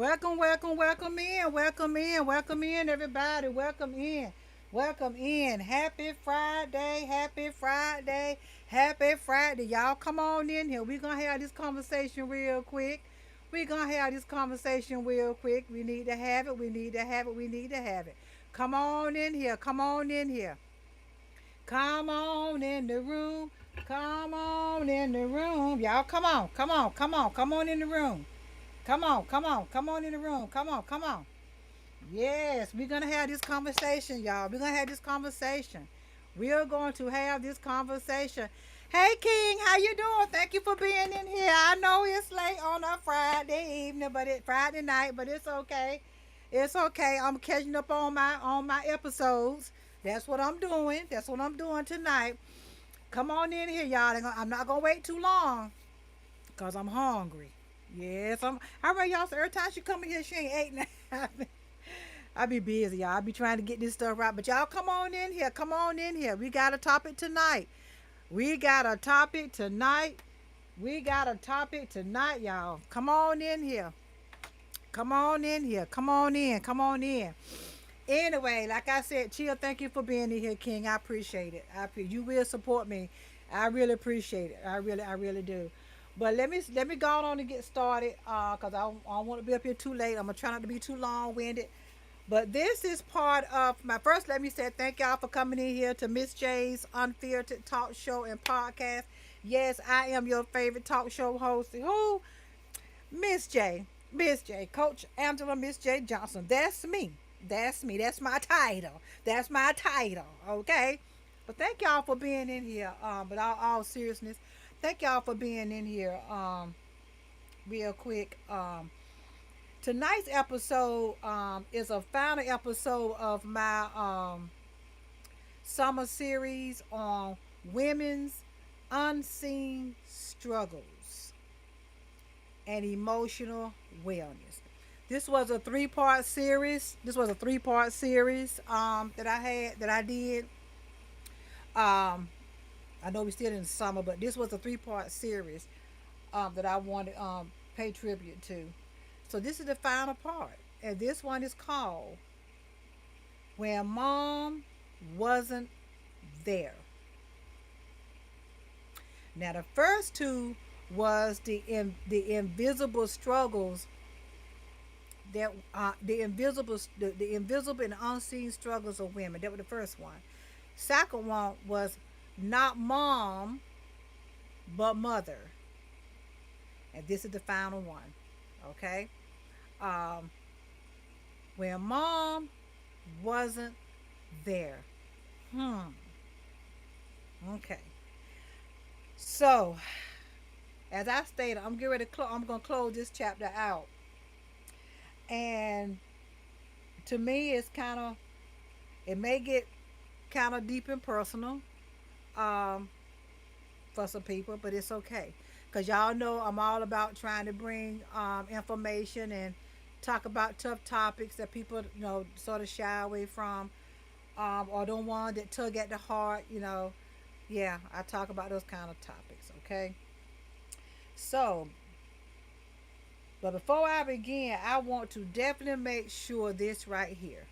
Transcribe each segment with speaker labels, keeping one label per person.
Speaker 1: Welcome, welcome, welcome in, everybody. Welcome in, welcome in. Happy Friday, happy Friday, happy Friday. Y'all come on in here. We're going to have this conversation real quick. We're going to have this conversation real quick. We need to have it, we need to have it, we need to have it. Come on in here, come on in here. Come on in the room. Come on in the room. Y'all, come on in the room. Come on in the room. Come on. Yes, we're gonna have this conversation, y'all. We're gonna have this conversation. We are going to have this conversation. Hey, King, how you doing? Thank you for being in here. I know it's late on a Friday evening, but it's Friday night, but it's okay. It's okay. I'm catching up on my episodes. That's what I'm doing. That's what I'm doing tonight. Come on in here, y'all. I'm not gonna wait too long, cause I'm hungry. Yes, I'm. All right, y'all. So every time she come in here, she ain't ate nothing. I be busy, y'all. I be trying to get this stuff right. But y'all come on in here. Come on in here. We got a topic tonight. We got a topic tonight. We got a topic tonight, y'all. Come on in here. Come on in here. Come on in. Come on in. Anyway, like I said, Chill, thank you for being in here, King. I appreciate it. You will support me. I really appreciate it. I really do. But let me go on and get started, cause I don't want to be up here too late. I'm gonna try not to be too long winded. But this is part of my first. Let me say thank y'all for coming in here to Miss J's Unfiltered Talk Show and Podcast. Yes, I am your favorite talk show host. Who? Miss J. Miss J. Coach Angela Miss J Johnson. That's me. That's me. That's my title. That's my title. Okay. But thank y'all for being in here. But all seriousness, thank y'all for being in here. Real quick. Tonight's episode is a final episode of my summer series on women's unseen struggles and emotional wellness. This was a three-part series. This was a three-part series that I did. Um, I know we're still in the summer, but this was a three-part series that I wanted pay tribute to. So this is the final part, and this one is called "When Mom Wasn't There." Now the first two was the invisible struggles that the invisible and unseen struggles of women. That was the first one. Second one was not mom but mother, and this is the final one. Okay, um, when mom wasn't there. Hmm. Okay. So, as I stated, I'm getting ready to I'm gonna close this chapter out, and to me, it may get kind of deep and personal, um, for some people, but it's okay, cause y'all know I'm all about trying to bring information and talk about tough topics that people sort of shy away from, or don't want that tug at the heart. Yeah, I talk about those kind of topics. Okay, so but before I begin, I want to definitely make sure this right here.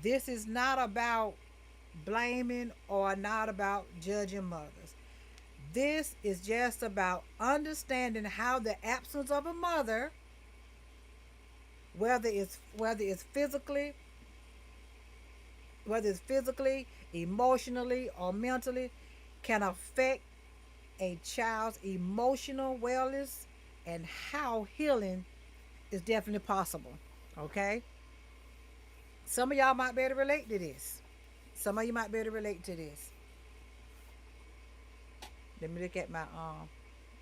Speaker 1: This is not about blaming or not about judging mothers. This is just about understanding how the absence of a mother, whether it's physically, emotionally, or mentally, can affect a child's emotional wellness, and how healing is definitely possible. Okay? Some of y'all might be able to relate to this. Some of you might be able to relate to this. Let me look at my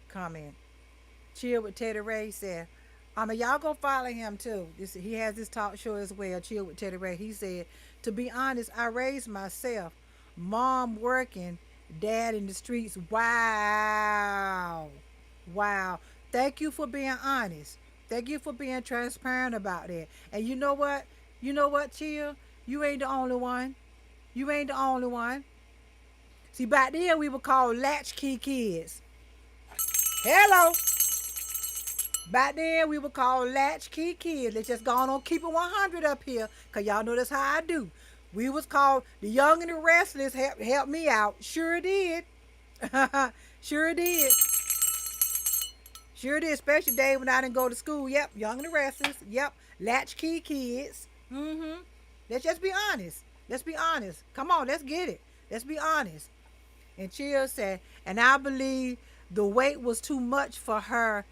Speaker 1: comment. Chill with Teddy Ray said, y'all go follow him too. He has this talk show as well, Chill with Teddy Ray. He said, to be honest, I raised myself. Mom working, dad in the streets. Wow. Wow. Thank you for being honest. Thank you for being transparent about that. And you know what? You know what, Chill? You ain't the only one. You ain't the only one. See, back then we were called latchkey kids. Hello. Back then, we would call latchkey kids. Let's just go on and keep it 100 up here, because y'all know that's how I do. We was called the young and the restless. Help me out. Sure did. Sure did. Sure did. Especially day when I didn't go to school. Yep. Young and the restless. Yep. Latchkey kids. Mm-hmm. Let's just be honest. Let's be honest. Come on, let's get it. Let's be honest. And Chill said, and I believe the weight was too much for her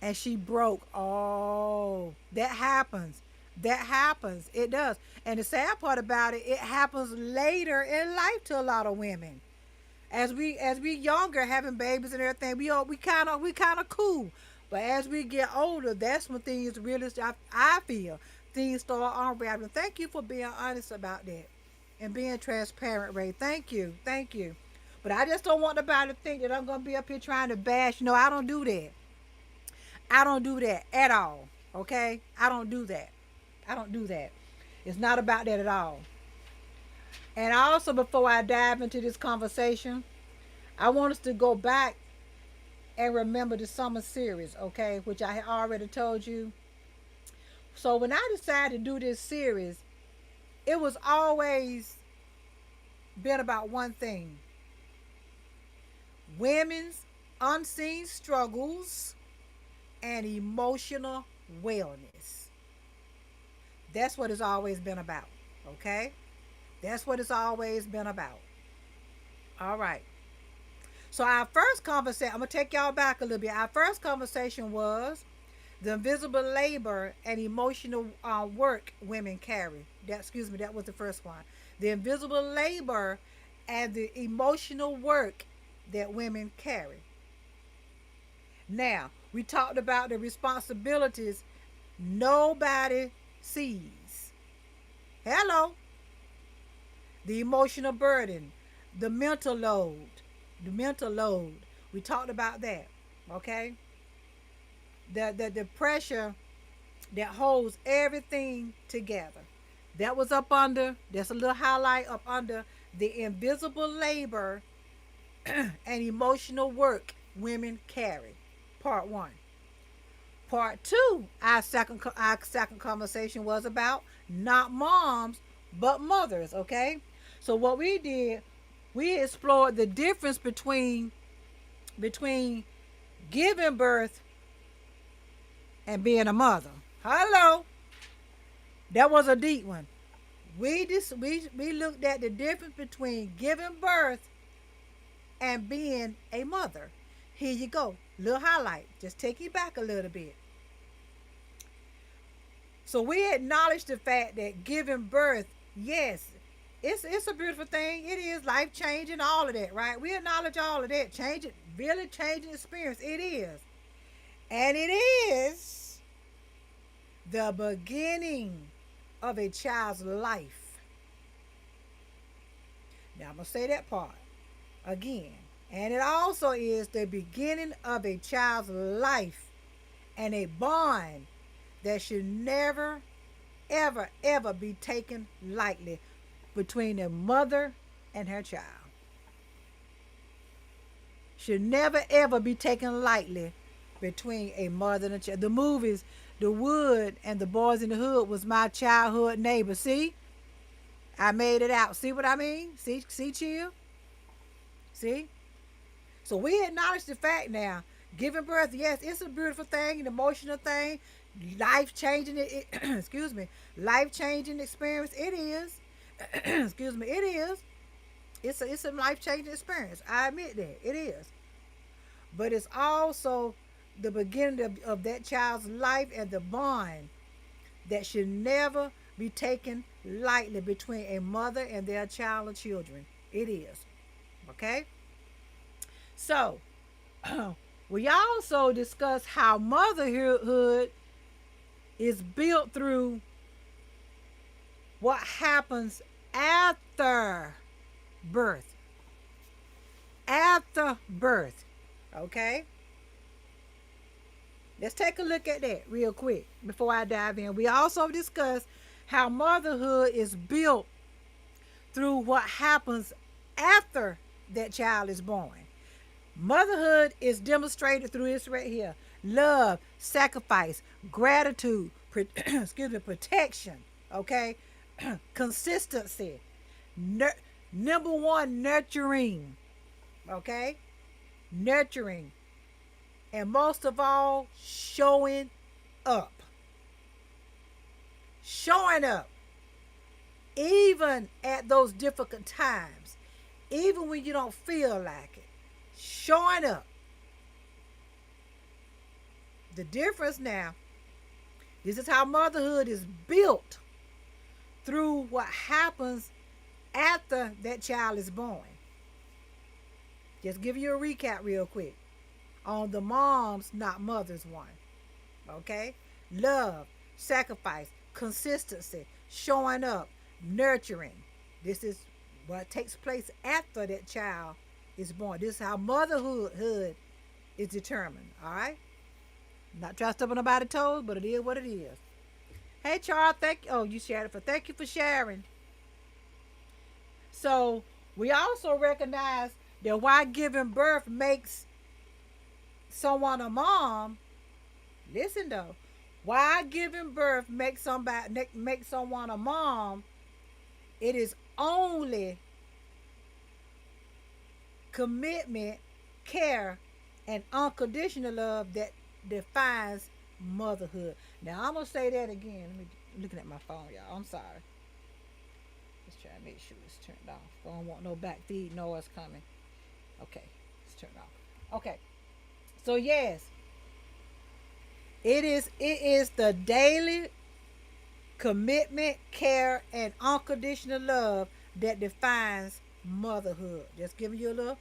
Speaker 1: and she broke. Oh, that happens. That happens. It does. And the sad part about it, it happens later in life to a lot of women. As we younger, having babies and everything, we kind of cool. But as we get older, that's when things really, I feel, things start unraveling. Thank you for being honest about that and being transparent, Ray. Thank you. Thank you. But I just don't want nobody to think that I'm going to be up here trying to bash. No, I don't do that. I don't do that at all. Okay? I don't do that. I don't do that. It's not about that at all. And also, before I dive into this conversation, I want us to go back and remember the summer series, okay? Which I had already told you. So when I decided to do this series, it was always been about one thing: women's unseen struggles and emotional wellness. That's what it's always been about, okay? That's what it's always been about. All right. So our first conversation, I'm going to take y'all back a little bit. Our first conversation was the invisible labor and emotional work women carry. That was the first one. The invisible labor and the emotional work that women carry. Now, we talked about the responsibilities nobody sees. Hello. The emotional burden, the mental load, the mental load. We talked about that, okay? The pressure that holds everything together. That was up under, that's a little highlight up under the invisible labor and emotional work women carry. Part one. Part two, our second conversation was about not moms, but mothers, okay? So what we did, we explored the difference between giving birth and being a mother. Hello. That was a deep one. We looked at the difference between giving birth and being a mother. Here you go. Little highlight. Just take you back a little bit. So we acknowledge the fact that giving birth, yes, it's a beautiful thing. It is life changing, all of that, right? We acknowledge all of that. Really changing experience. It is. And it is the beginning of a child's life. Now I'm going to say that part again. And it also is the beginning of a child's life and a bond that should never, ever, ever be taken lightly between a mother and her child. Should never, ever be taken lightly between a mother and a child. The movies, The Wood and The Boys in the Hood was my childhood neighbor. See? I made it out. See what I mean? See, Chill? See? So we acknowledge the fact now. Giving birth, yes, it's a beautiful thing, an emotional thing, life-changing, excuse me, life-changing experience. It is. Excuse me, it is. It's a life-changing experience. I admit that. It is. But it's also the beginning of that child's life and the bond that should never be taken lightly between a mother and their child or children. It is. Okay? So, we also discussed how motherhood is built through what happens after birth. After birth. Okay? Let's take a look at that real quick before I dive in. We also discussed how motherhood is built through what happens after that child is born. Motherhood is demonstrated through this right here. love, sacrifice, gratitude, excuse me, protection, okay? Consistency, nur- number one, nurturing, okay? Nurturing, and most of all, showing up. Showing up, even at those difficult times, even when you don't feel like it. Showing up. The difference now, this is how motherhood is built through what happens after that child is born. Just give you a recap real quick on the moms, not mothers one. Okay? Love, sacrifice, consistency, showing up, nurturing. This is what takes place after that child is born. This is how motherhood is determined. All right? Not trying to step on nobody's toes, but it is what it is. Hey, Charles, thank you. Oh, you shared it for. Thank you for sharing. So we also recognize that while giving birth makes someone a mom, listen though, while giving birth makes someone a mom, it is only commitment, care, and unconditional love that defines motherhood. Now I'm gonna say that again. Let me looking at my phone, y'all. I'm sorry. Let's try to make sure it's turned off. I don't want no back feed noise coming. Okay, it's turned off. Okay, so yes, it is the daily commitment, care, and unconditional love that defines motherhood. Just giving you a little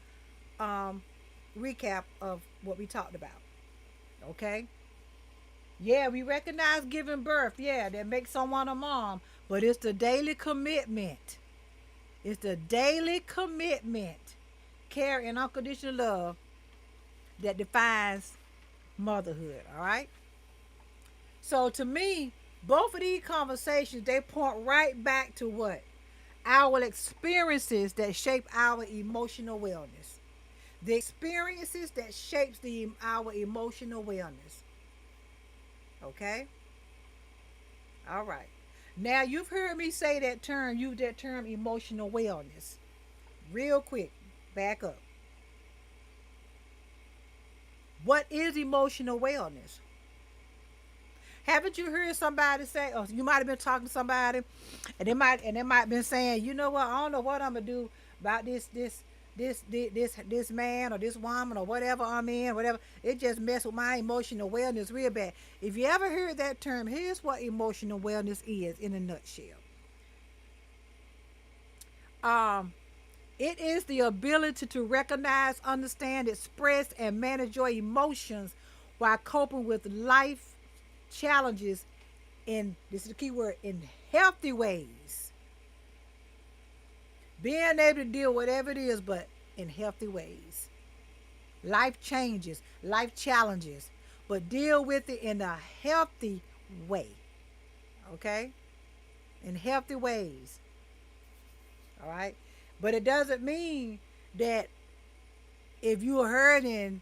Speaker 1: um, recap of what we talked about. Okay. Yeah, we recognize giving birth. Yeah, that makes someone a mom, but it's the daily commitment. It's the daily commitment, care, and unconditional love that defines motherhood. All right. So to me, both of these conversations they point right back to what our experiences that shape our emotional wellness. The experiences that shapes our emotional wellness. Okay. All right. Now you've heard me say that term emotional wellness. Real quick, back up. What is emotional wellness? Haven't you heard somebody say, or you might have been talking to somebody, and they might have been saying, you know what, I don't know what I'm gonna do about this man or this woman or whatever I'm in, whatever. It just messed with my emotional wellness real bad. If you ever heard that term, here's what emotional wellness is in a nutshell. Um, it is the ability to recognize, understand, express, and manage your emotions while coping with life challenges in, this is the key word, in healthy ways. Being able to deal with whatever it is, but in healthy ways. Life changes, life challenges, but deal with it in a healthy way. Okay? In healthy ways. All right? But it doesn't mean that if you're hurting,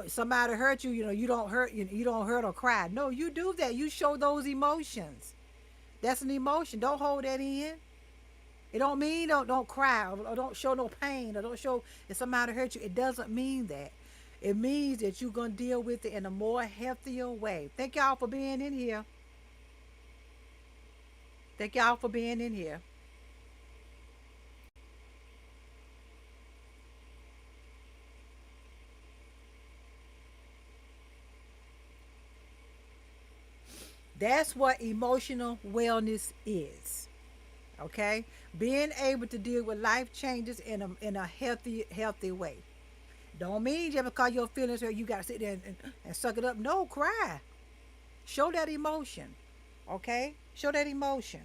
Speaker 1: somebody hurt you, you don't hurt, you don't hurt or cry. No, you do that. You show those emotions. That's an emotion. Don't hold that in. It don't mean don't cry or don't show no pain or don't show if somebody hurt you. It doesn't mean that. It means that you're gonna deal with it in a more healthier way. Thank y'all for being in here. Thank y'all for being in here. That's what emotional wellness is. Okay, being able to deal with life changes in a healthy way. Don't mean just because your feelings hurt, you gotta sit there and suck it up. No, cry. Show that emotion. Okay, show that emotion.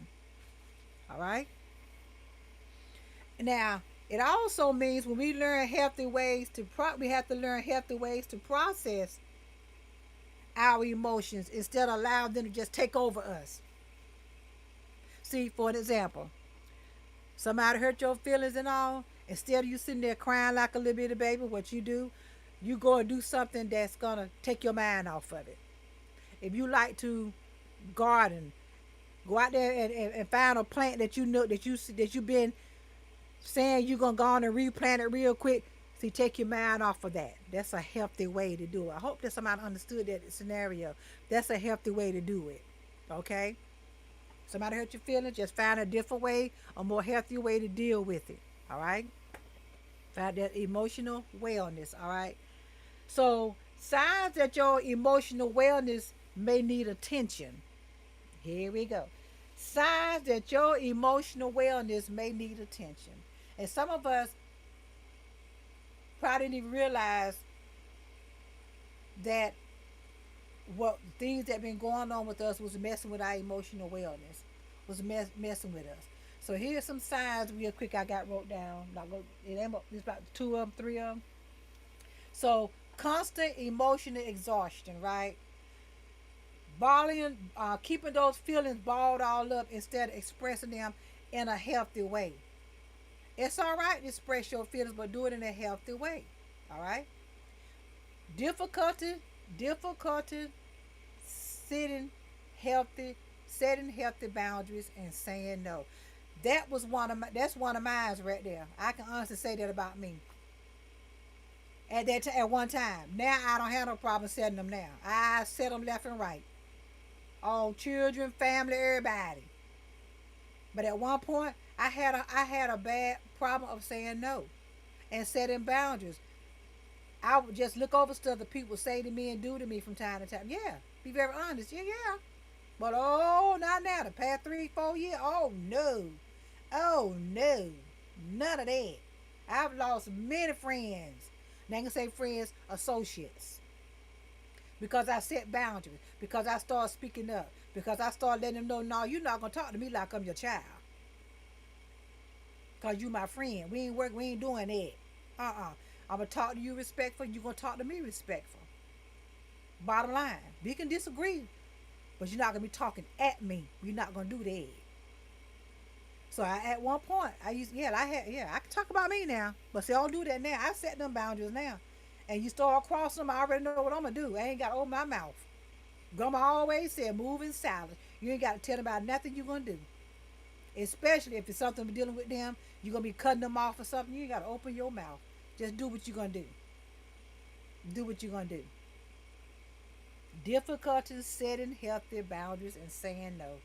Speaker 1: All right. Now, it also means when we learn healthy ways we have to learn healthy ways to process our emotions instead of allowing them to just take over us. See, for an example, somebody hurt your feelings and all. Instead of you sitting there crying like a little bitty baby, what you do, you go and do something that's gonna take your mind off of it. If you like to garden, go out there and find a plant that you know that you've been saying you're gonna go on and replant it real quick. See, take your mind off of that. That's a healthy way to do it. I hope that somebody understood that scenario. That's a healthy way to do it. Okay? Somebody hurt your feelings, just find a different way, a more healthy way to deal with it. All right? Find that emotional wellness. All right? So, signs that your emotional wellness may need attention. Here we go. Signs that your emotional wellness may need attention. And some of us probably didn't even realize that what things that been going on with us was messing with our emotional wellness, was messing with us. So here's some signs real quick I got wrote down. Not go, it's about two of them, three of them. So constant emotional exhaustion, right? Balling, keeping those feelings balled all up instead of expressing them in a healthy way. It's all right to express your feelings, but do it in a healthy way. All right. Difficulty, difficulty sitting healthy, setting healthy boundaries and saying no. That's one of mine right there. I can honestly say that about me. At one time. Now I don't have no problem setting them now. I set them left and right. On children, family, everybody. But at one point I had a bad problem of saying no and setting boundaries. I would just look over stuff that people say to me and do to me from time to time. Yeah, be very honest. Yeah, yeah. But oh, not now. The past 3, 4 years. Oh no. Oh no. None of that. I've lost many friends. Now I can say friends, associates. Because I set boundaries. Because I started speaking up. Because I started letting them know, no, you're not gonna talk to me like I'm your child. Cause you my friend. We ain't doing that. I'm gonna talk to you respectful. You gonna talk to me respectful. Bottom line, we can disagree, but you're not gonna be talking at me. You're not gonna do that. So at one point, I can talk about me now, but see, I don't do that now. I set them boundaries now, and you start crossing them. I already know what I'm gonna do. I ain't got to open my mouth. Grandma always said, "Move in silence." You ain't got to tell them about nothing you're gonna do, especially if it's something we're dealing with them. You're gonna be cutting them off or something. You ain't got to open your mouth. Just do what you're gonna do. Do what you're gonna do. Difficulties setting healthy boundaries and saying no.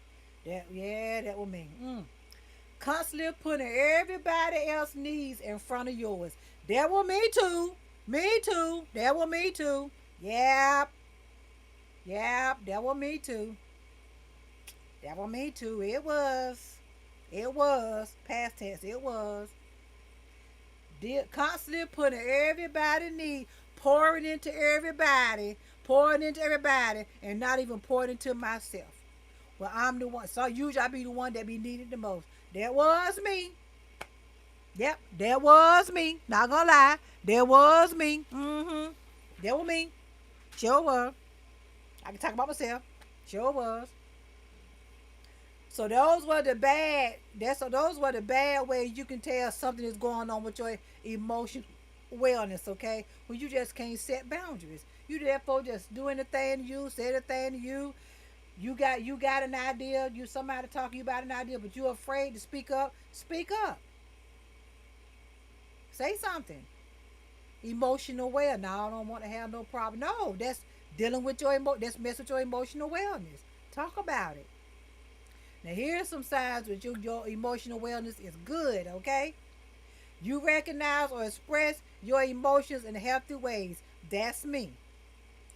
Speaker 1: That was me. Constantly putting everybody else's needs in front of yours. That was me too. Me too. That was me too. Yep. Yep. That was me too. That was me too. It was. It was. Past tense. It was. Constantly putting everybody need, pouring into everybody, and not even pouring into myself. Well, I'm the one. So usually I be the one that be needed the most. That was me. Yep, that was me. Not gonna lie, that was me. That was me. Sure was. I can talk about myself. Sure was. So those were the bad. Those were the bad ways you can tell something is going on with your emotional wellness. Okay, when you just can't set boundaries. You therefore just do anything to you, say anything to you. You got an idea. You somebody talking to you about an idea, but you're afraid to speak up. Speak up. Say something. Emotional well. Now I don't want to have no problem. No, that's dealing with that's messing with your emotional wellness. Talk about it. Now here's some signs that your emotional wellness is good, okay? You recognize or express your emotions in healthy ways. That's me.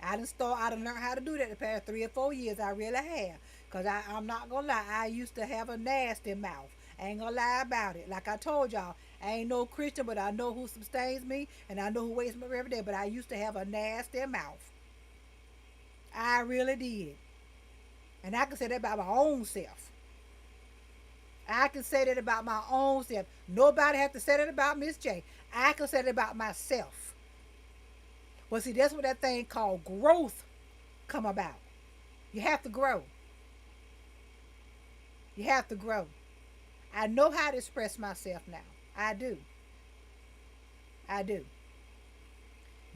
Speaker 1: I done learned how to do that the past 3 or 4 years. I really have. Cause I'm not gonna lie, I used to have a nasty mouth. I ain't gonna lie about it. Like I told y'all, I ain't no Christian, but I know who sustains me and I know who wakes me up every day. But I used to have a nasty mouth. I really did. And I can say that about my own self. I can say that about my own self. Nobody has to say that about Miss J. I can say that about myself. Well, see, that's what that thing called growth come about. You have to grow. You have to grow. I know how to express myself now. I do. I do.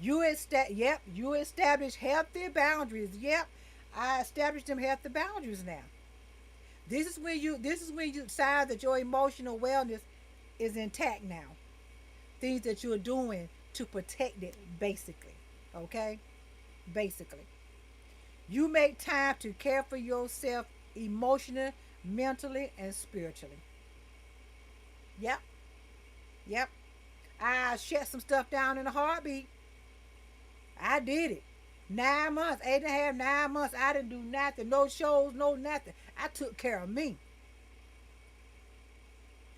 Speaker 1: You establish healthy boundaries. Yep. I established them healthy boundaries now. This is when you decide that your emotional wellness is intact now. Things that you're doing to protect it, basically. Okay? Basically. You make time to care for yourself emotionally, mentally, and spiritually. Yep. Yep. I shut some stuff down in a heartbeat. I did it. 9 months, 8.5, 9 months. I didn't do nothing. No shows, no nothing. I took care of me.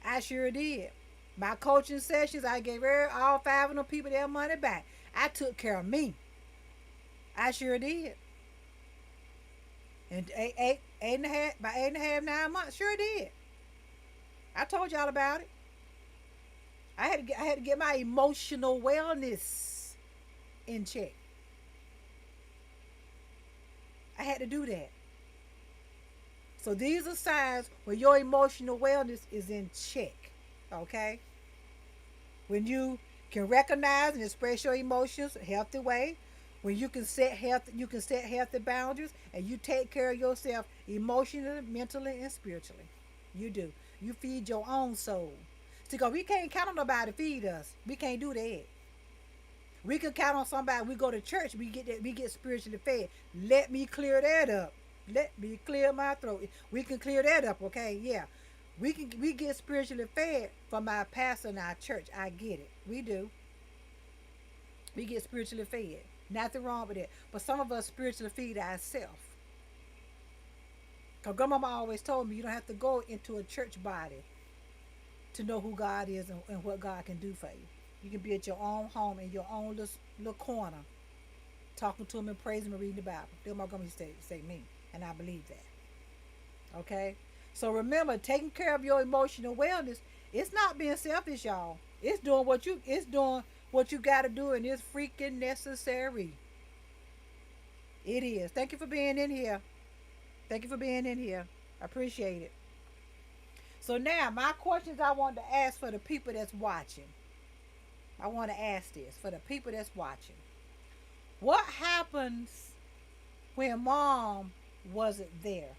Speaker 1: I sure did. My coaching sessions, I gave all five of them people their money back. I took care of me. I sure did. And eight and a half, by 8.5, 9 months, sure did. I told y'all about it. I had to get my emotional wellness in check. I had to do that. So these are signs where your emotional wellness is in check. Okay? When you can recognize and express your emotions a healthy way, when you can set healthy boundaries and you take care of yourself emotionally, mentally, and spiritually. You do. You feed your own soul. See, because we can't count on nobody to feed us. We can't do that. We can count on somebody. We go to church. We get spiritually fed. Let me clear that up. Let me clear my throat. We can clear that up, okay? Yeah. We get spiritually fed from our pastor in our church. I get it. We do. We get spiritually fed. Nothing wrong with it. But some of us spiritually feed ourselves. Because grandmama always told me you don't have to go into a church body to know who God is and what God can do for you. You can be at your own home in your own little corner, talking to him and praising him and reading the Bible. That's what my grandma used to say me. And I believe that. Okay? So remember, taking care of your emotional wellness, it's not being selfish, y'all. It's doing what you gotta do, and it's freaking necessary. It is. Thank you for being in here. Thank you for being in here. I appreciate it. So now my questions I want to ask for the people that's watching. I want to ask this for the people that's watching. What happens when mom wasn't there?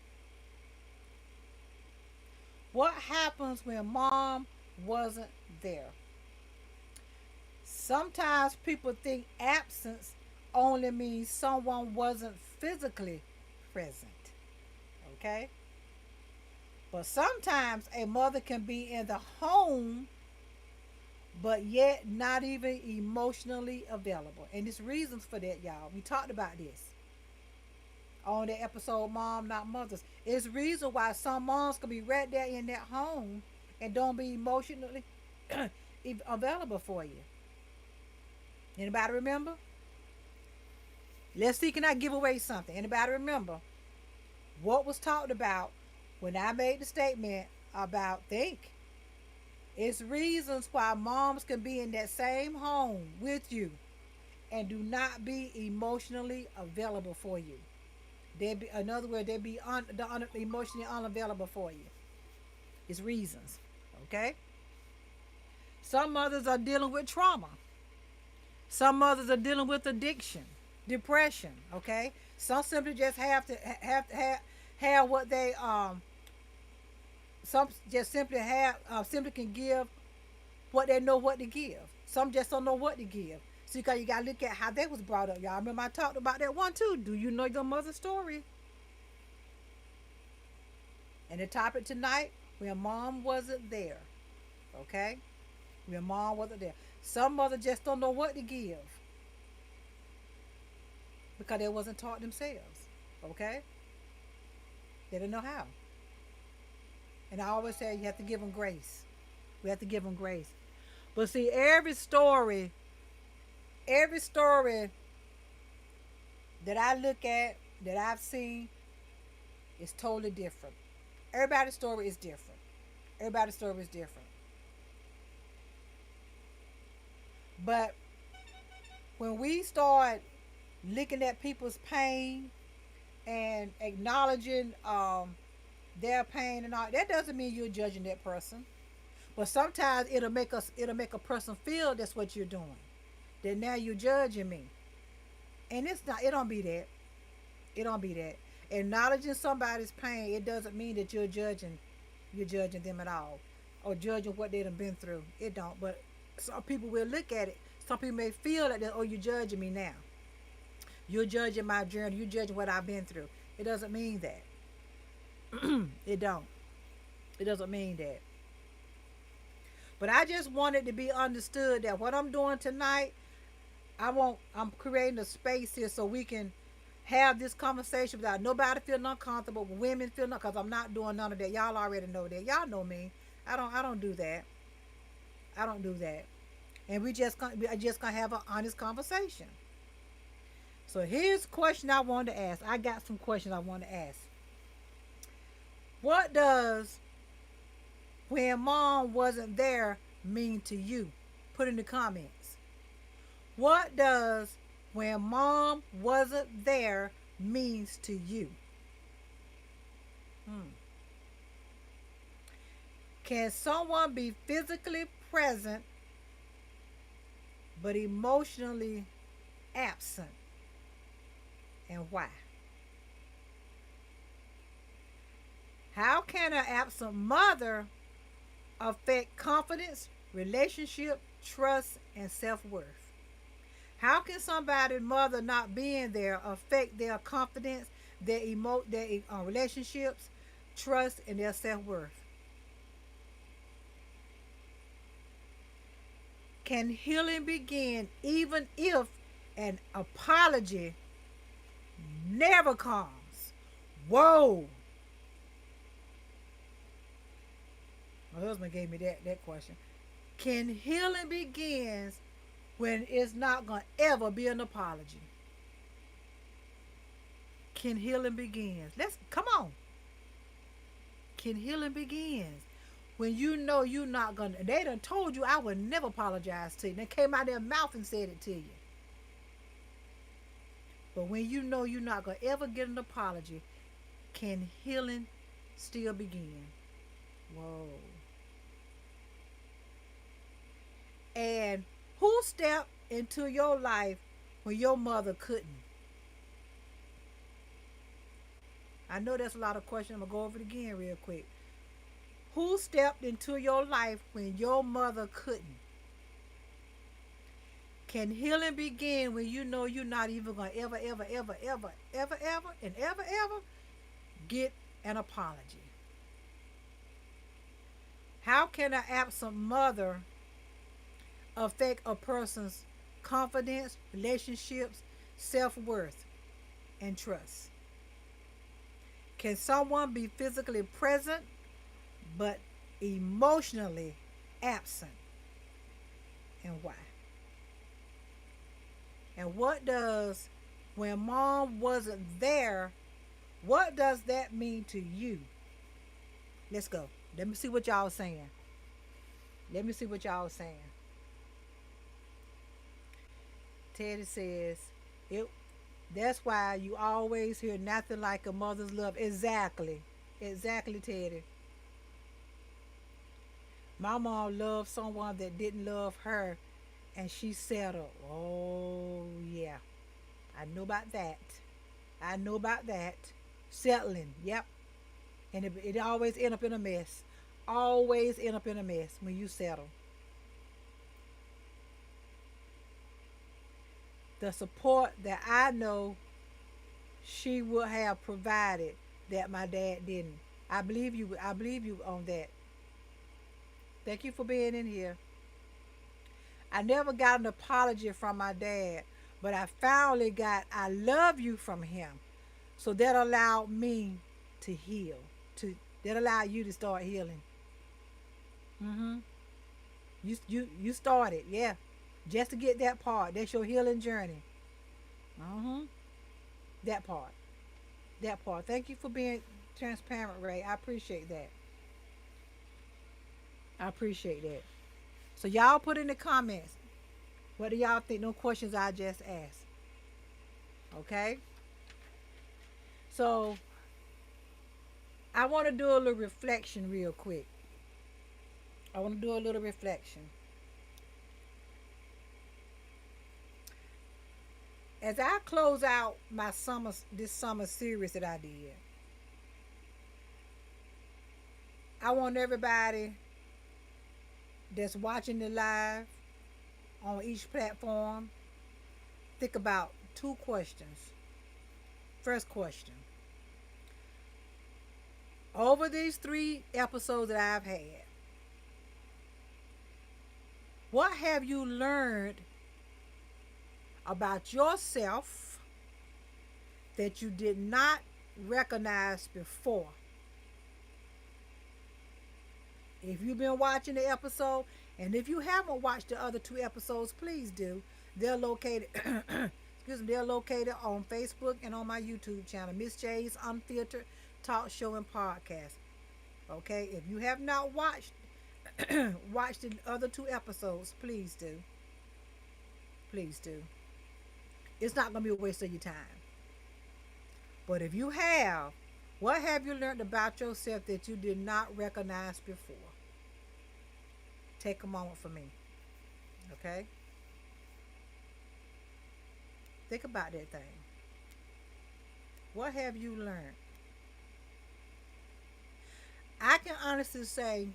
Speaker 1: What happens when mom wasn't there? Sometimes people think absence only means someone wasn't physically present. Okay? But sometimes a mother can be in the home but yet not even emotionally available. And there's reasons for that, y'all. We talked about this on the episode Mom Not Mothers. It's reason why some moms can be right there in that home and don't be emotionally available for you. Anybody remember? Let's see, can I give away something? Anybody remember what was talked about when I made the statement about think? It's reasons why moms can be in that same home with you and do not be emotionally available for you. In other words, they be emotionally unavailable for you. It's reasons. Okay? Some mothers are dealing with trauma. Some mothers are dealing with addiction, depression. Okay? Some simply just have what they some just simply can give what they know what to give. Some just don't know what to give. So you gotta look at how they was brought up. Y'all remember I talked about that one too. Do you know your mother's story? And the topic tonight, when mom wasn't there. Okay? When mom wasn't there. Some mothers just don't know what to give because they wasn't taught themselves. Okay? They didn't know how. And I always say you have to give them grace. We have to give them grace. But see, every story that I look at, that I've seen, is totally different. Everybody's story is different. Everybody's story is different. But when we start looking at people's pain and acknowledging their pain and all, that doesn't mean you're judging that person. But sometimes it'll make a person feel that's what you're doing. that now you're judging me. And it's not, it don't be that. It don't be that. Acknowledging somebody's pain, it doesn't mean that you're judging them at all. Or judging what they done been through. It don't. But some people will look at it. Some people may feel that, oh, you're judging me now. You're judging my journey. You're judging what I've been through. It doesn't mean that. It don't. It doesn't mean that. But I just wanted to be understood that what I'm doing tonight, I'm creating a space here so we can have this conversation without nobody feeling uncomfortable, women feeling uncomfortable, because I'm not doing none of that. Y'all already know that. Y'all know me. I don't do that. I don't do that. And I just gonna have an honest conversation. So here's a question I wanted to ask. I got some questions I want to ask. What does when mom wasn't there mean to you? Put in the comments. What does when mom wasn't there means to you? Can someone be physically present but emotionally absent? And why? How can an absent mother affect confidence, relationship, trust, and self-worth? How can somebody's mother not being there affect their confidence, their relationships, trust, and their self-worth? Can healing begin even if an apology never comes? Whoa. My husband gave me that question. Can healing begins when it's not going to ever be an apology? Can healing begins? Let's come on. Can healing begins when you know you're not going to? They done told you I would never apologize to you. They came out of their mouth and said it to you. But when you know you're not going to ever get an apology, can healing still begin? Whoa. And who stepped into your life when your mother couldn't? I know that's a lot of questions. I'm going to go over it again real quick. Who stepped into your life when your mother couldn't? Can healing begin when you know you're not even going to ever get an apology? How can an absent mother affect a person's confidence, relationships, self-worth, and trust? Can someone be physically present but emotionally absent? And why? And what does, when mom wasn't there, what does that mean to you? Let's go. Let me see what y'all saying. Let me see what y'all saying. Teddy says, it. That's why you always hear nothing like a mother's love. Exactly. Exactly, Teddy. My mom loved someone that didn't love her, and she settled. Oh, yeah. I know about that. I know about that. Settling. Yep. And it always end up in a mess. Always end up in a mess when you settle. The support that I know she would have provided that my dad didn't. I believe you on that. Thank you for being in here. I never got an apology from my dad, but I finally got I love you from him. So that allowed me to heal. That allowed you to start healing. Mm-hmm. You started, yeah. Just to get that part. That's your healing journey. Mm-hmm. That part. That part. Thank you for being transparent, Ray. I appreciate that. I appreciate that. So y'all put in the comments. What do y'all think? No questions I just asked. Okay? So I want to do a little reflection real quick. I want to do a little reflection. As I close out my this summer series that I did, I want everybody that's watching the live on each platform think about two questions. First question: over these 3 episodes that I've had, what have you learned about yourself that you did not recognize before? If you've been watching the episode, and if you haven't watched the other 2 episodes, please do. They're located, excuse me, they're located on Facebook and on my YouTube channel, Miss J's Unfiltered Talk Show and Podcast. Okay, if you have not watched the other 2 episodes, please do. Please do. It's not gonna be a waste of your time. But if you have, what have you learned about yourself that you did not recognize before? Take a moment for me. Okay? Think about that thing. What have you learned? I can honestly say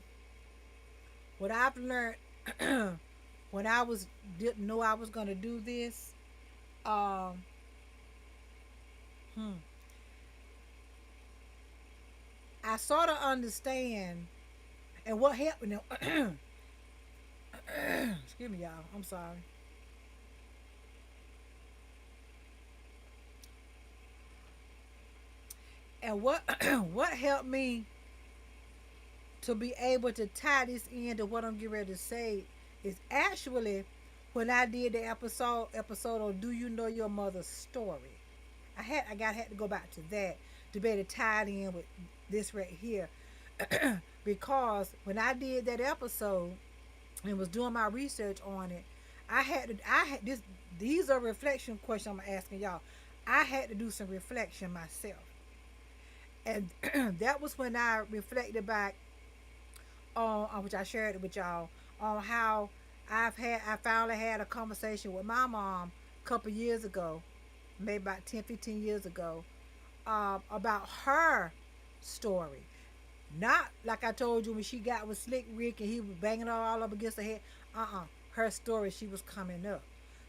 Speaker 1: what I've learned when I didn't know I was gonna do this. Um, hmm, I sort of understand, and what happened. Excuse me, y'all. I'm sorry. And what what helped me to be able to tie this into what I'm getting ready to say is actually when I did the episode of Do You Know Your Mother's Story. I had to go back to that to be able to tie it in with this right here. Because when I did that episode and was doing my research on it, I had this these are reflection questions I'm asking y'all. I had to do some reflection myself. And that was when I reflected back on which I shared it with y'all, on how I finally had a conversation with my mom a couple years ago, maybe about 10, 15 years ago, about her story. Not like I told you when she got with Slick Rick and he was banging her all up against her head. Her story, she was coming up.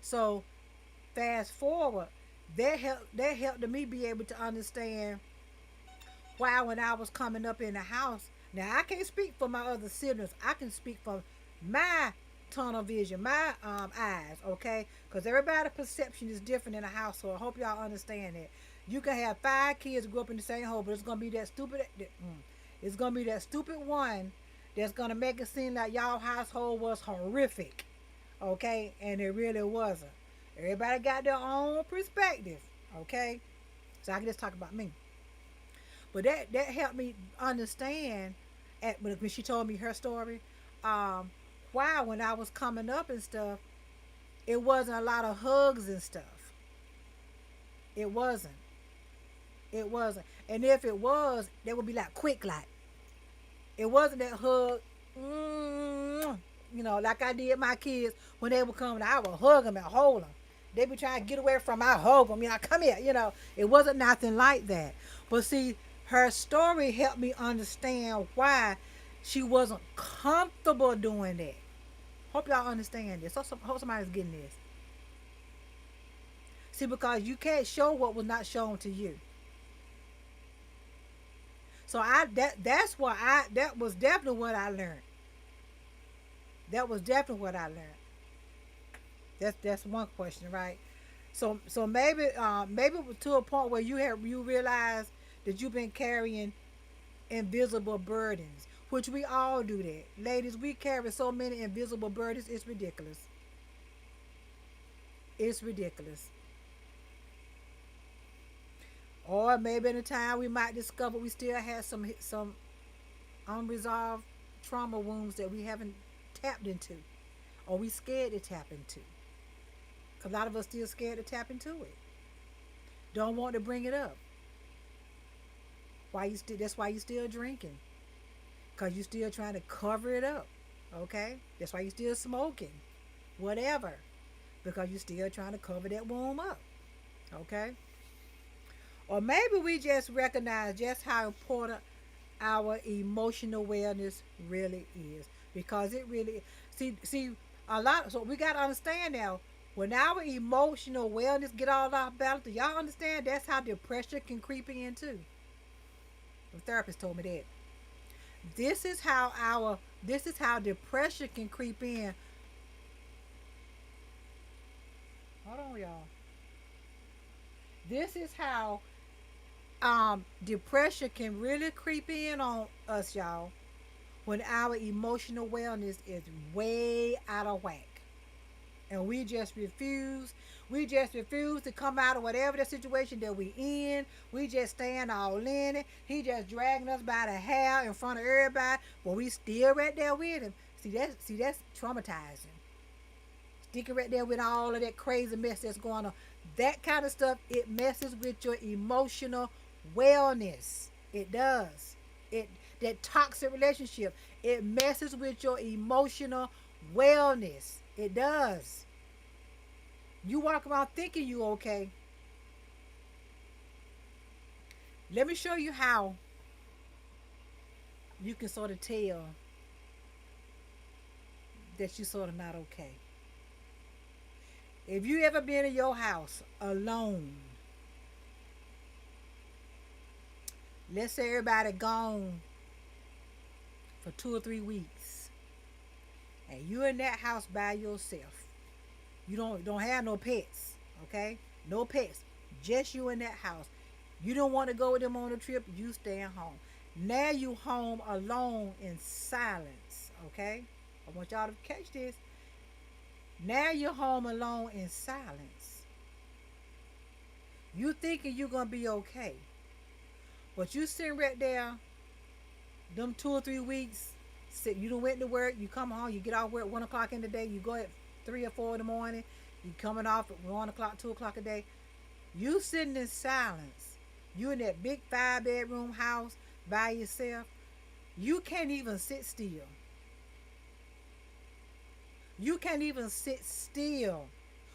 Speaker 1: So fast forward, that helped me be able to understand why when I was coming up in the house. Now I can't speak for my other siblings. I can speak for my tunnel vision, my eyes, okay? Because everybody's perception is different in a household. I hope y'all understand that. You can have 5 kids grow up in the same home, but it's gonna be that stupid. It's gonna be that stupid one that's gonna make it seem like y'all household was horrific, okay? And it really wasn't. Everybody got their own perspective, okay? So I can just talk about me. But that helped me understand when she told me her story, um, why when I was coming up and stuff, it wasn't a lot of hugs and stuff. It wasn't. It wasn't. And if it was, they would be like quick, like it wasn't that hug, like I did my kids when they would come. I would hug them and hold them. They be trying to get away from my hug them. Come here. It wasn't nothing like that. But see, her story helped me understand why she wasn't comfortable doing that. Hope y'all understand this. Hope somebody's getting this. See, because you can't show what was not shown to you. So that was definitely what I learned. That was definitely what I learned. That's one question, right? So maybe to a point where you realize that you've been carrying invisible burdens, which we all do that. Ladies, we carry so many invisible burdens, it's ridiculous. It's ridiculous. Or maybe in a time we might discover we still have some unresolved trauma wounds that we haven't tapped into, or we scared to tap into. A lot of us still scared to tap into it. Don't want to bring it up. That's why you still drinking. Cause you still trying to cover it up. Okay? That's why you still smoking. Whatever. Because you still trying to cover that womb up. Okay? Or maybe we just recognize just how important our emotional wellness really is. Because it really see a lot, so we gotta understand now, when our emotional wellness get all out of balance, do y'all understand that's how depression can creep in too? The therapist told me that. This is how depression can creep in. Hold on, y'all. This is how depression can really creep in on us, y'all, when our emotional wellness is way out of whack. And we just refuse to come out of whatever the situation that we in. We just stand all in it. He just dragging us by the hair in front of everybody, but we still right there with him. See that's traumatizing. Sticking right there with all of that crazy mess that's going on. That kind of stuff, it messes with your emotional wellness. It does. It That toxic relationship, it messes with your emotional wellness. It does. You walk around thinking you okay. Let me show you how you can sort of tell that you sort of not okay. If you ever been in your house alone, let's say everybody gone for 2 or 3 weeks, and you in that house by yourself. You don't have no pets, okay? No pets, just you in that house. You don't want to go with them on a trip. You staying home. Now you home alone in silence, okay? I want y'all to catch this. Now you're home alone in silence. You thinking you're gonna be okay, but you sitting right there. Them 2 or 3 weeks, you done went to work. You come home. You get off work 1 o'clock in the day. You go at 3 or 4 in the morning. You coming off at 1 o'clock, 2 o'clock a day. You sitting in silence. You in that big 5 bedroom house by yourself. You can't even sit still. You can't even sit still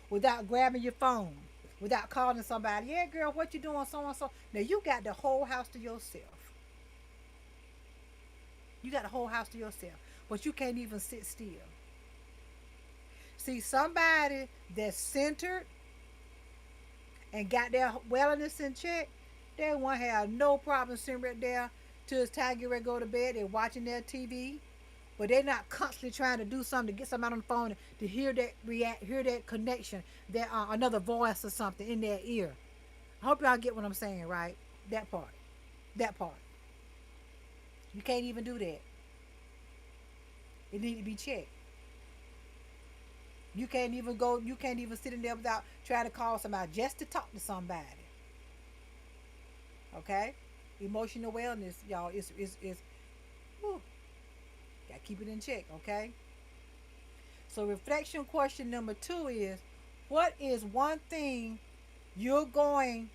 Speaker 1: without grabbing your phone, without calling somebody. Yeah, girl, what you doing? So and so. Now you got the whole house to yourself. You got the whole house to yourself, but you can't even sit still. See, somebody that's centered and got their wellness in check, they won't have no problem sitting right there till it's time to get ready to go to bed. They're watching their TV, but they're not constantly trying to do something to get somebody on the phone to hear that connection, that another voice or something in their ear. I hope y'all get what I'm saying, right? That part, that part. You can't even do that. It needs to be checked. You can't even go. You can't even sit in there without trying to call somebody just to talk to somebody. Okay, emotional wellness, y'all, is whew, gotta keep it in check. Okay. So reflection question number 2 is, what is one thing you're going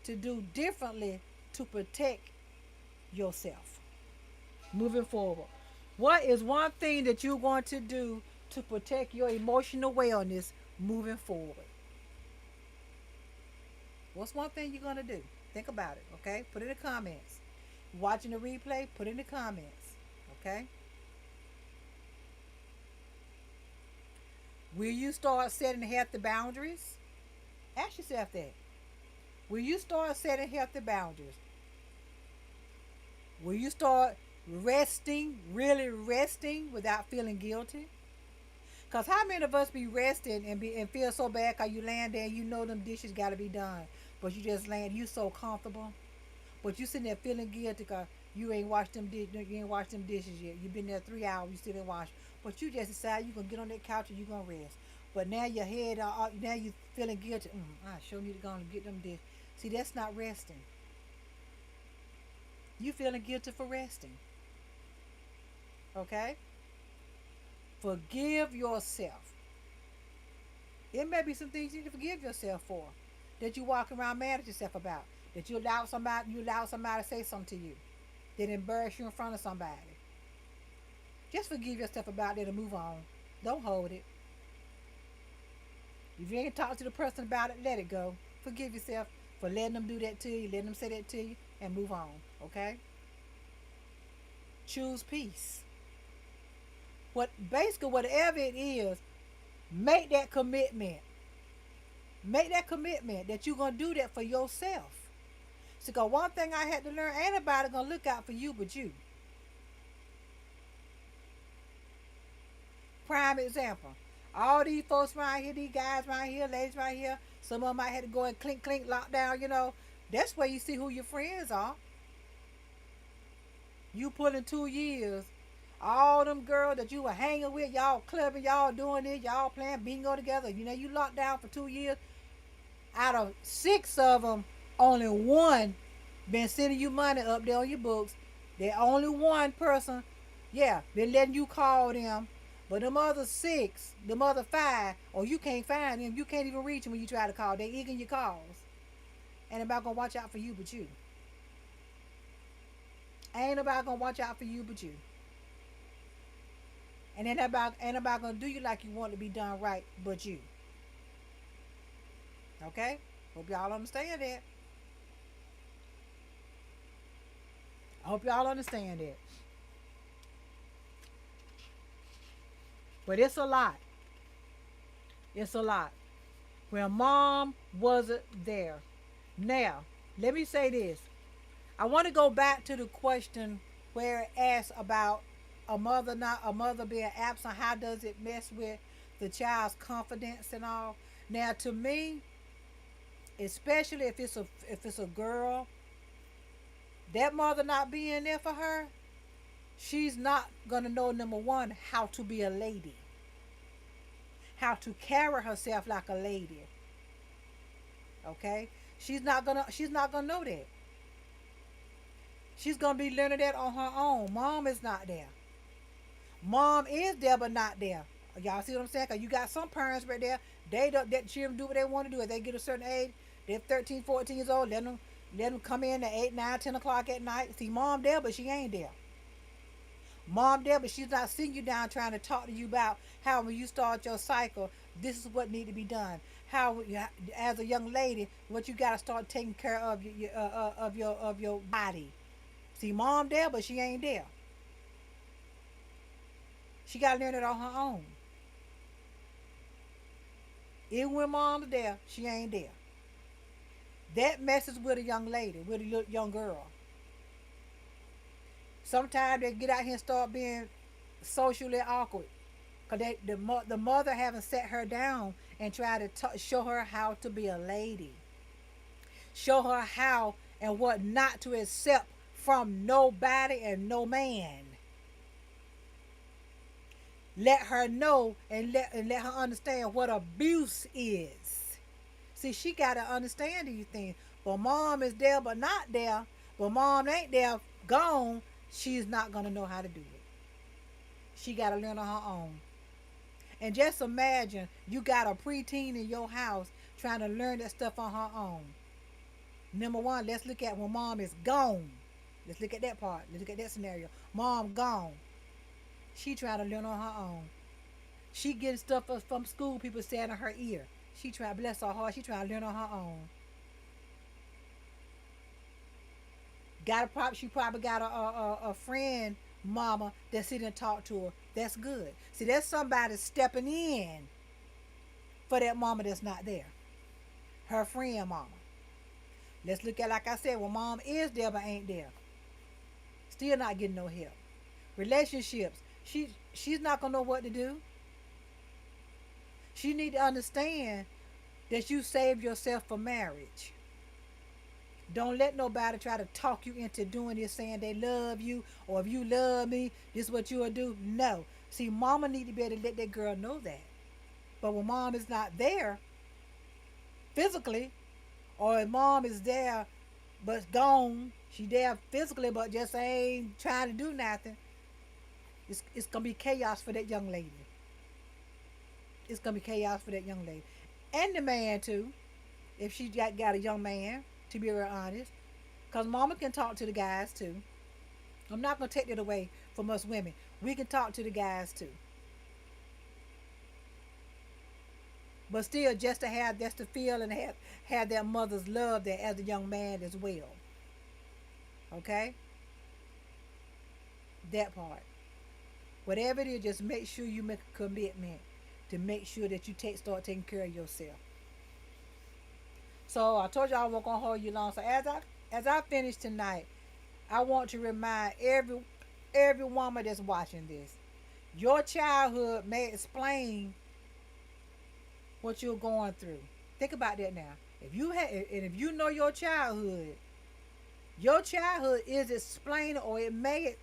Speaker 1: to do differently to protect yourself moving forward? What is one thing that you're going to do to protect your emotional wellness moving forward? What's one thing you're going to do? Think about it, okay? Put it in the comments. Watching the replay, put it in the comments, okay? Will you start setting healthy boundaries? Ask yourself that. Will you start setting healthy boundaries? Will you start resting, really resting without feeling guilty? Because how many of us be resting and feel so bad because you laying there, you know them dishes got to be done, but you just laying, you so comfortable, but you sitting there feeling guilty because you ain't washed them dishes yet. You been there 3 hours, you still didn't wash, but you just decide you gonna get on that couch and you gonna rest. But now your head, now you feeling guilty. I sure need to go and get them dishes. See, that's not resting. You feeling guilty for resting. Okay? Forgive yourself. It may be some things you need to forgive yourself for, that you walk around mad at yourself about, that you allowed somebody to say something to you, that embarrass you in front of somebody. Just forgive yourself about that and move on. Don't hold it. If you ain't talk to the person about it, let it go. Forgive yourself for letting them do that to you, letting them say that to you, and move on. Okay? Choose peace. What basically whatever it is, make that commitment. Make that commitment that you're gonna do that for yourself. So, cause one thing I had to learn, ain't nobody gonna look out for you but you. Prime example. All these folks around here, these guys around here, ladies around here, some of them might have to go and clink clink lockdown, That's where you see who your friends are. You put in 2 years, all them girls that you were hanging with, y'all clubbing, y'all doing this, y'all playing bingo together. You locked down for 2 years. Out of 6 of them, only one been sending you money up there on your books. There only one person, yeah, been letting you call them. But them other 6, them other 5, or you can't find them. You can't even reach them when you try to call. They eating your calls. Ain't nobody gonna watch out for you but you. Ain't nobody gonna watch out for you but you. And ain't nobody gonna do you like you want to be done right but you. Okay? Hope y'all understand that. I hope y'all understand that. But it's a lot. It's a lot. When mom wasn't there. Now, let me say this. I want to go back to the question where it asks about a mother being absent. How does it mess with the child's confidence and all? Now, to me, especially if it's a girl, that mother not being there for her, she's not gonna know, number one, how to be a lady, how to carry herself like a lady. Okay, she's not gonna know that. She's gonna be learning that on her own. Mom is not there. Mom is there but not there. Y'all see what I'm saying? Cause you got some parents right there. They don't let children do what they want to do. If they get a certain age, they're 13, 14 years old. Let them come in at 8, 9, 10 o'clock at night. See, mom there, but she ain't there. Mom there, but she's not sitting you down trying to talk to you about how when you start your cycle, this is what need to be done. How as a young lady, what you got to start taking care of your body. See, mom there, but she ain't there. She got to learn it on her own. Even when mom's there, she ain't there. That messes with a young lady, with a young girl. Sometimes they get out here and start being socially awkward. Because the mother haven't set her down and try to show her how to be a lady. Show her how and what not to accept from nobody and no man. Let her know and let her understand what abuse is. See, she got to understand these things. But mom is there but not there. But mom ain't there, gone. She's not going to know how to do it. She got to learn on her own. And just imagine you got a preteen in your house trying to learn that stuff on her own. Number one, let's look at when mom is gone. Let's look at that part. Let's look at that scenario. Mom gone. She trying to learn on her own. She getting stuff from school, people saying in her ear. She trying, bless her heart, she trying to learn on her own. She probably got a friend, mama, that sit and talk to her. That's good. See, that's somebody stepping in for that mama that's not there. Her friend mama. Let's look at, like I said, when mom is there but ain't there. Still not getting no help. Relationships. She's not gonna know what to do. She need to understand that you saved yourself for marriage. Don't let nobody try to talk you into doing this, saying they love you, or if you love me, this is what you'll do. No. See, mama need to be able to let that girl know that. But when mom is not there physically, or if mom is there but gone, she there physically but just ain't trying to do nothing, it's gonna be chaos for that young lady. It's gonna be chaos for that young lady. And the man too, if she got a young man, to be real honest. Because mama can talk to the guys too. I'm not going to take that away from us women. We can talk to the guys too. But still, just to have that's to feel and have that mother's love there as a young man as well. Okay, that part. Whatever it is, just make sure you make a commitment to make sure that you start taking care of yourself. So I told you I wasn't gonna hold you long. So as I finish tonight, I want to remind every woman that's watching this, your childhood may explain what you're going through. Think about that now. If you know your childhood is explaining, or it may,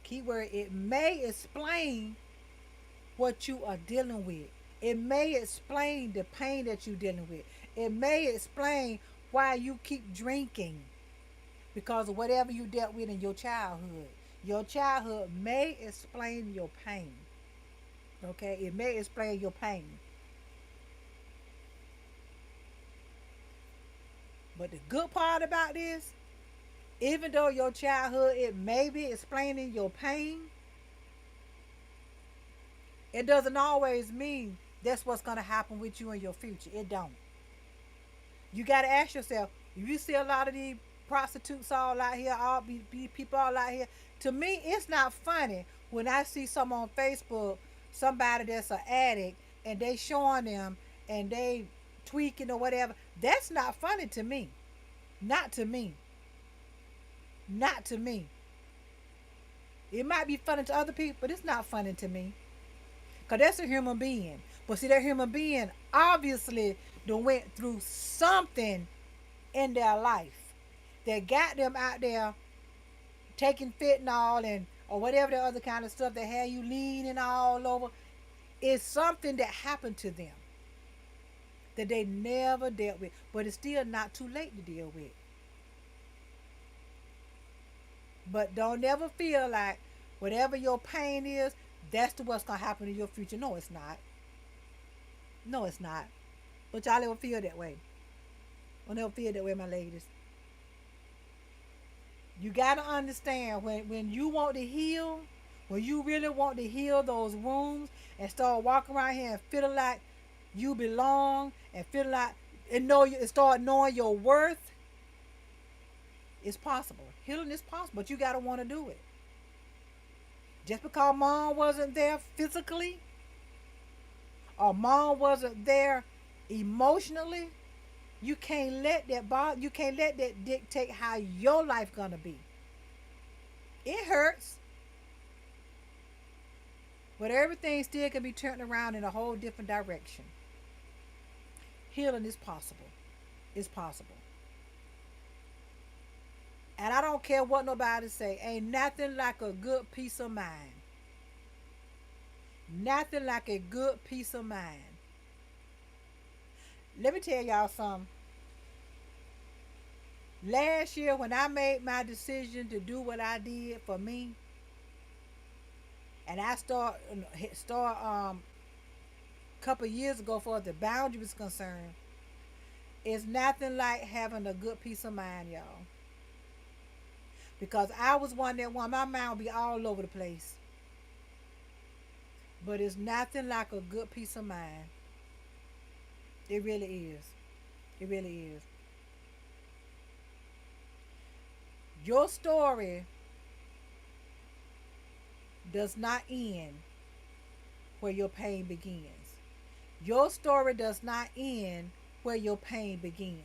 Speaker 1: keyword, it may explain what you are dealing with. It may explain the pain that you're dealing with. It may explain why you keep drinking because of whatever you dealt with in your childhood. Your childhood may explain your pain. Okay? It may explain your pain. But the good part about this, even though your childhood, it may be explaining your pain, it doesn't always mean that's what's going to happen with you in your future. It don't. You got to ask yourself, you see a lot of these prostitutes all out here, all be people all out here. To me, it's not funny when I see some on Facebook, somebody that's an addict, and they showing them and they tweaking or whatever. That's not funny to me. Not to me. Not to me. It might be funny to other people, but it's not funny to me. Because that's a human being. But see, that human being obviously done went through something in their life that got them out there taking fentanyl and or whatever the other kind of stuff that had you leaning all over. It's something that happened to them that they never dealt with. But it's still not too late to deal with. But don't ever feel like whatever your pain is, that's what's going to happen in your future. No, it's not. No, it's not. But y'all ever feel that way? Don't ever feel that way, my ladies. You got to understand when you want to heal, when you really want to heal those wounds and start walking around here and feeling like you belong and feel like and start knowing your worth, it's possible. Healing is possible, but you got to want to do it. Just because mom wasn't there physically or mom wasn't there emotionally, you can't let that you can't let that dictate how your life gonna be. It hurts, but everything still can be turned around in a whole different direction. Healing is possible. It's possible. And I don't care what nobody say. Ain't nothing like a good peace of mind. Nothing like a good peace of mind. Let me tell y'all something. Last year when I made my decision to do what I did for me, and I start couple years ago for the boundary was concerned, it's nothing like having a good peace of mind, y'all. Because I was one that my mind would be all over the place. But it's nothing like a good peace of mind. It really is. It really is. Your story does not end where your pain begins. Your story does not end where your pain begins.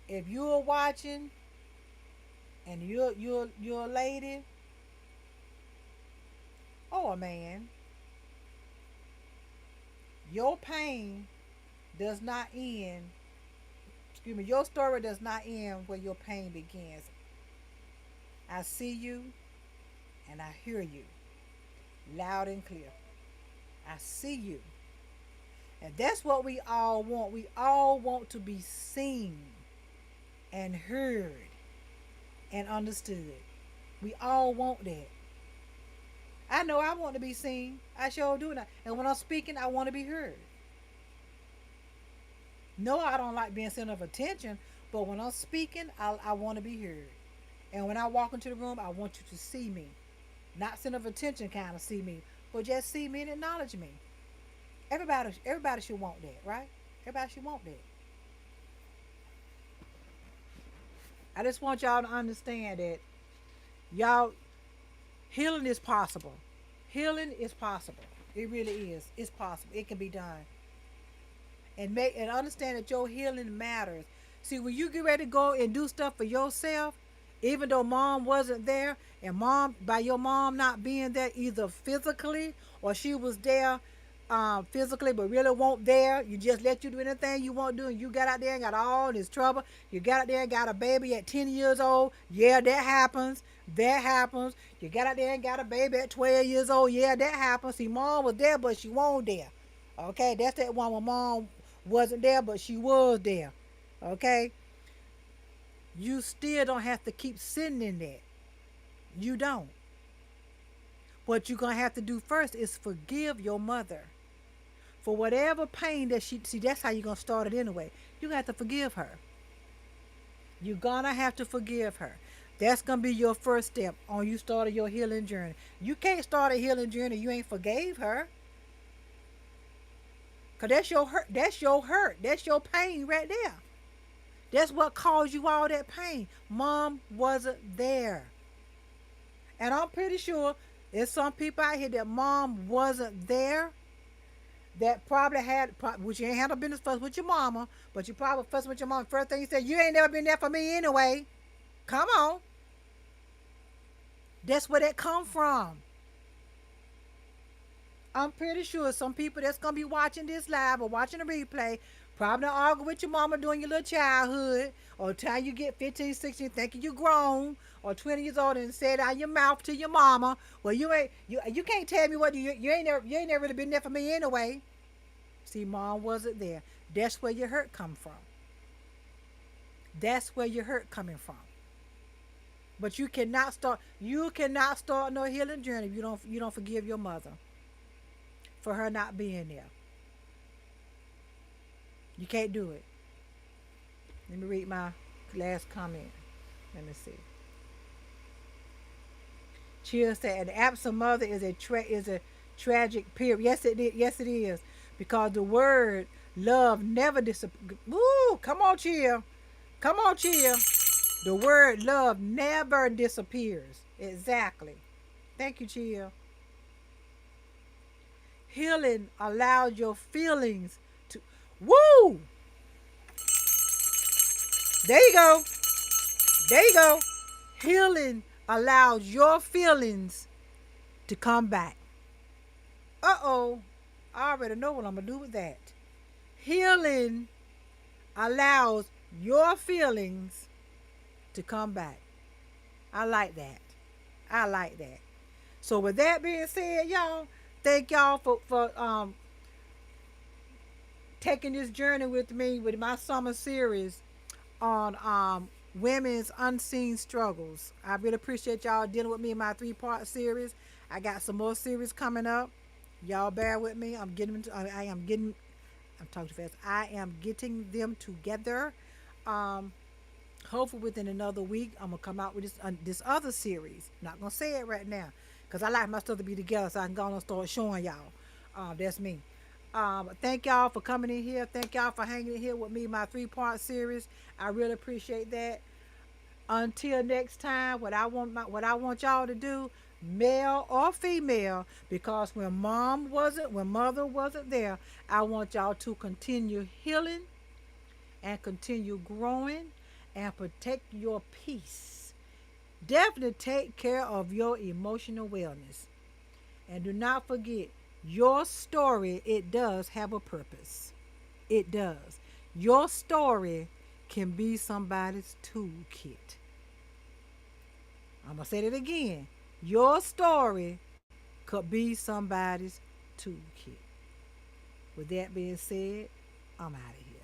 Speaker 1: If you're watching and you're a lady or a man, your pain does not end. Excuse me, your story does not end where your pain begins. I see you and I hear you loud and clear. I see you. And that's what we all want. We all want to be seen and heard and understood. We all want that. I know I want to be seen. I sure do that. And when I'm speaking, I want to be heard. No, I don't like being center of attention, but when I'm speaking, I want to be heard. And when I walk into the room, I want you to see me. Not center of attention kind of see me, will just see me and acknowledge me. Everybody should want that, right? Everybody should want that. I just want y'all to understand that y'all healing is possible. Healing is possible. It really is. It's possible. It can be done. And understand that your healing matters. See, when you get ready to go and do stuff for yourself, even though mom wasn't there, and mom by your mom not being there either physically or she was there physically but really won't there, you just let you do anything you want to do, and you got out there and got all this trouble. You got out there and got a baby at 10 years old. Yeah, that happens. That happens. You got out there and got a baby at 12 years old. Yeah, that happens. See, mom was there, but she won't there. Okay, that's that one where mom wasn't there, but she was there. Okay, you still don't have to keep sitting in that. You don't. What you're gonna have to do first is forgive your mother for whatever pain that she see. That's how you're gonna start it anyway. You have to forgive her. You're gonna have to forgive her. That's gonna be your first step on you starting your healing journey. You can't start a healing journey you ain't forgave her. Cause that's your hurt. That's your hurt. That's your pain right there. That's what caused you all that pain. Mom wasn't there. And I'm pretty sure there's some people out here that mom wasn't there that probably had, which you ain't had no business fuss with your mama, but you probably fuss with your mom. First thing you said, you ain't never been there for me anyway. Come on. That's where that come from. I'm pretty sure some people that's going to be watching this live or watching the replay probably argue with your mama during your little childhood, or time you get 15, 16, thinking you grown, or 20 years old and say it out your mouth to your mama. Well, you can't tell me what you ain't never really been there for me anyway. See, mom wasn't there. That's where your hurt come from. That's where your hurt coming from. But you cannot start no healing journey if you don't forgive your mother for her not being there. You can't do it. Let me read my last comment. Let me see. Chia said, "An absent mother is a tragic period." Yes, it is. Yes, it is. Because the word love never disappears. Woo! Come on, Chia. Come on, Chia. The word love never disappears. Exactly. Thank you, Chia. Healing allows your feelings to. Woo! There you go. There you go. Healing allows your feelings to come back. Uh-oh. I already know what I'm going to do with that. Healing allows your feelings to come back. I like that. I like that. So with that being said, y'all, thank y'all for taking this journey with me with my summer series on women's unseen struggles. I really appreciate y'all dealing with me in my 3-part series. I got some more series coming up. Y'all bear with me. I'm talking too fast. I am getting them together. Hopefully within another week, I'm gonna come out with this other series. Not gonna say it right now, cause I like my stuff to be together, so I can go and start showing y'all. That's me. Thank y'all for coming in here. Thank y'all for hanging in here with me, my 3-part series. I really appreciate that. Until next time, what I want y'all to do, male or female, because when mother wasn't there, I want y'all to continue healing and continue growing and protect your peace. Definitely take care of your emotional wellness. And do not forget, your story, it does have a purpose. It does. Your story can be somebody's toolkit. I'm going to say it again. Your story could be somebody's toolkit. With that being said, I'm out of here.